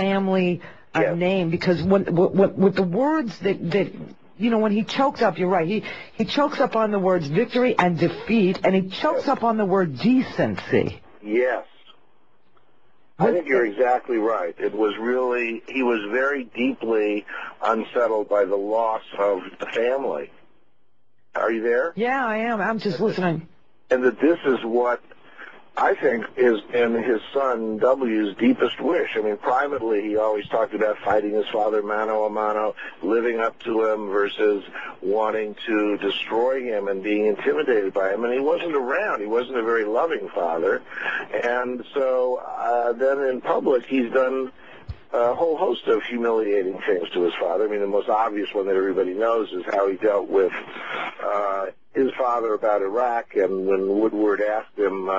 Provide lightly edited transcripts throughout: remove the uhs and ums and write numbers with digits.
family name, because with the words that when he choked up, you're right, he chokes up on the words victory and defeat, and he chokes up on the word decency. Yes. I think you're exactly right. It was really, he was very deeply unsettled by the loss of the family. Are you there? Yeah, I am. I'm just listening. And that this is what I think is in his son W's deepest wish. I mean, privately, he always talked about fighting his father mano a mano, living up to him versus wanting to destroy him and being intimidated by him. And he wasn't around. He wasn't a very loving father. And so then in public, he's done a whole host of humiliating things to his father. I mean, the most obvious one that everybody knows is how he dealt with his father about Iraq. And when Woodward asked him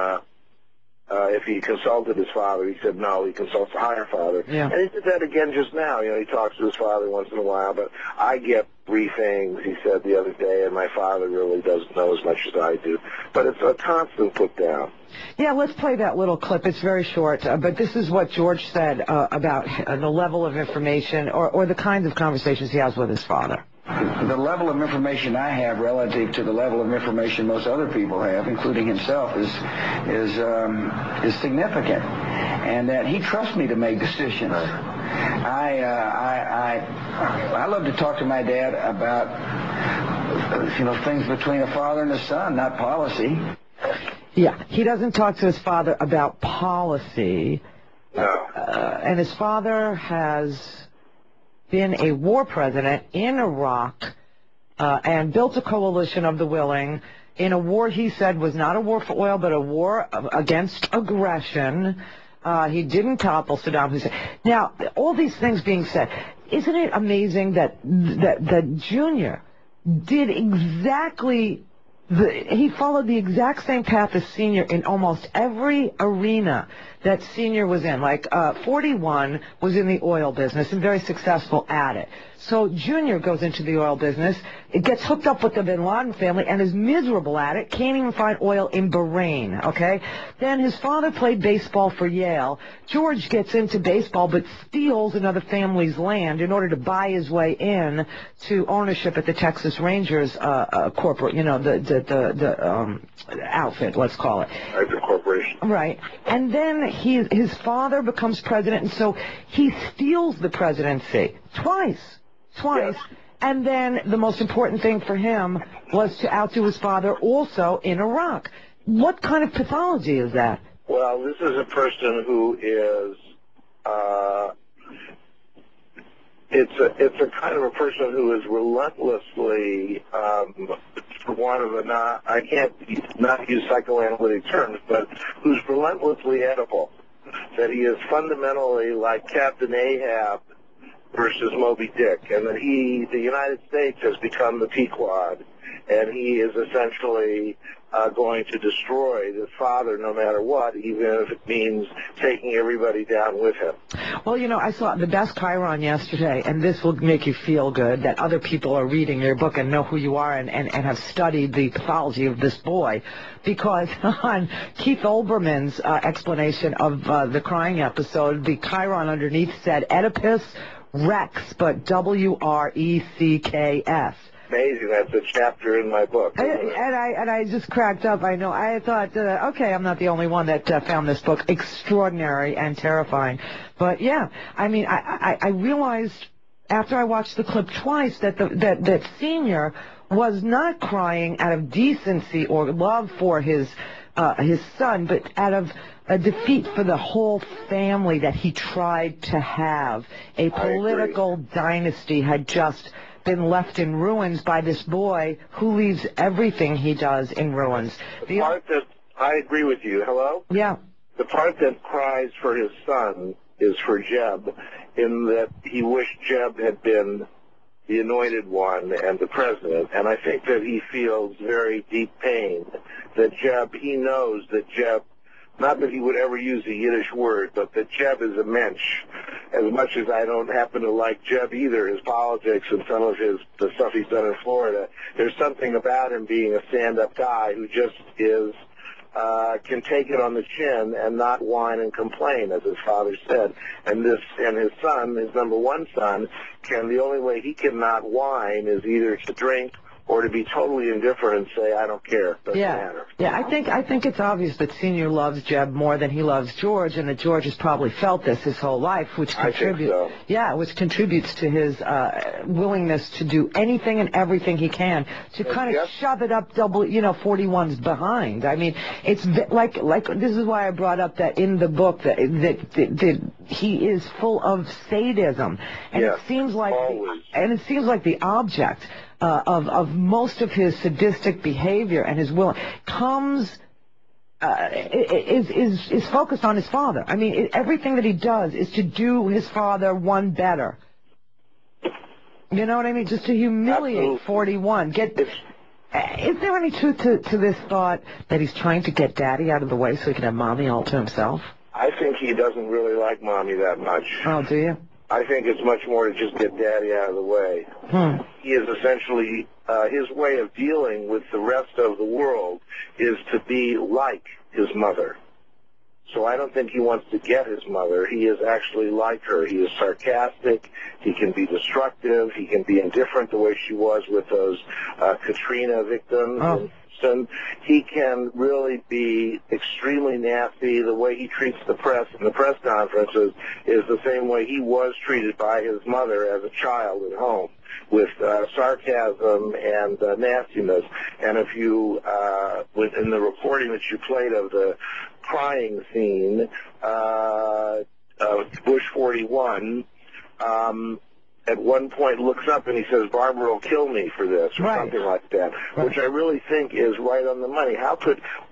if he consulted his father, he said no, he consults a higher father. Yeah. And he did that again just now. He talks to his father once in a while, but I get briefings, he said the other day, and my father really doesn't know as much as I do. But it's a constant put down. Yeah, let's play that little clip. It's very short, but this is what George said about the level of information or the kinds of conversations he has with his father. The level of information I have relative to the level of information most other people have, including himself, is significant, and that he trusts me to make decisions. I love to talk to my dad about things between a father and a son, not policy. Yeah, he doesn't talk to his father about policy, and his father has been a war president in Iraq and built a coalition of the willing in a war he said was not a war for oil but a war against aggression. He didn't topple Saddam Hussein. Now, all these things being said, isn't it amazing that Junior did exactly he followed the exact same path as Senior in almost every arena that Senior was in. Like 41 was in the oil business and very successful at it. So Junior goes into the oil business, it gets hooked up with the Bin Laden family and is miserable at it, can't even find oil in Bahrain, okay? Then his father played baseball for Yale. George gets into baseball but steals another family's land in order to buy his way in to ownership at the Texas Rangers corporate, the outfit, let's call it. The corporation. Right. And then his father becomes president, and so he steals the presidency twice. Yes. And then the most important thing for him was to outdo his father also in Iraq. What kind of pathology is that? Well, this is a person who is it's a kind of a person who is relentlessly, for want of I can't not use psychoanalytic terms, but who's relentlessly Oedipal. That he is fundamentally like Captain Ahab versus Moby Dick, and that the United States has become the Pequod, and he is essentially going to destroy his father no matter what, even if it means taking everybody down with him. Well, I saw the best Chiron yesterday, and this will make you feel good that other people are reading your book and know who you are and have studied the pathology of this boy, because on Keith Olbermann's explanation of the crying episode, the Chiron underneath said Oedipus Rex, but W-R-E-C-K-S. Amazing. That's a chapter in my book. And I just cracked up. I know. I thought, okay, I'm not the only one that found this book extraordinary and terrifying. But yeah, I mean, I realized after I watched the clip twice that that Senior was not crying out of decency or love for his son, but out of a defeat for the whole family that he tried to have. A political dynasty had just been left in ruins by this boy who leaves everything he does in ruins. The part that I agree with you. Hello? Yeah. The part that cries for his son is for Jeb, in that he wished Jeb had been the anointed one and the president, and I think that he feels very deep pain that he knows that Jeb, not that he would ever use a Yiddish word, but that Jeb is a mensch. As much as I don't happen to like Jeb either, his politics and some of the stuff he's done in Florida, there's something about him being a stand-up guy who just is can take it on the chin and not whine and complain, as his father said. And his son, his number one son, the only way he can not whine is either to drink or to be totally indifferent and say, I don't care, doesn't matter. Yeah, I think it's obvious that Senior loves Jeb more than he loves George, and that George has probably felt this his whole life, which contributes. I think so. Yeah, which contributes to his willingness to do anything and everything he can to kind of shove it up 41's behind. I mean, it's like this is why I brought up that in the book that he is full of sadism, and it seems like the object of most of his sadistic behavior and his will comes is focused on his father. I mean, everything that he does is to do his father one better. You know what I mean? Just to humiliate 41. Is there any truth to this thought that he's trying to get Daddy out of the way so he can have Mommy all to himself? I think he doesn't really like Mommy that much. Oh, do you? I think it's much more to just get Daddy out of the way. He is essentially, his way of dealing with the rest of the world is to be like his mother. So I don't think he wants to get his mother. He is actually like her. He is sarcastic. He can be destructive. He can be indifferent the way she was with those Katrina victims. And he can really be extremely nasty. The way he treats the press in the press conferences is the same way he was treated by his mother as a child at home, with sarcasm and nastiness. And if you, in the reporting that you played of the crying scene of Bush 41, at one point looks up and he says, Barbara will kill me for this, or something like that, which I really think is right on the money.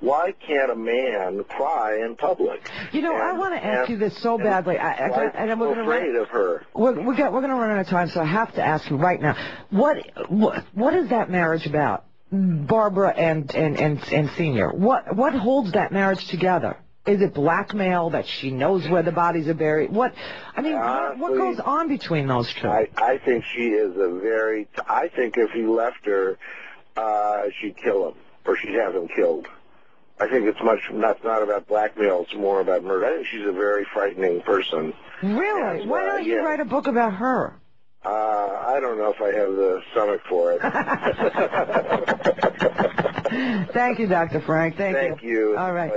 Why can't a man cry in public? You know, I want to ask you this so badly. And we're afraid of her. We're going to run out of time, so I have to ask you right now, what is that marriage about, Barbara and Senior? What holds that marriage together? Is it blackmail that she knows where the bodies are buried? What goes on between those two? I think she is I think if he left her, she'd kill him, or she'd have him killed. I think that's not about blackmail, it's more about murder. I think she's a very frightening person. Really? Why don't you write a book about her? I don't know if I have the stomach for it. Thank you, Dr. Frank. Thank you. Thank you. All right.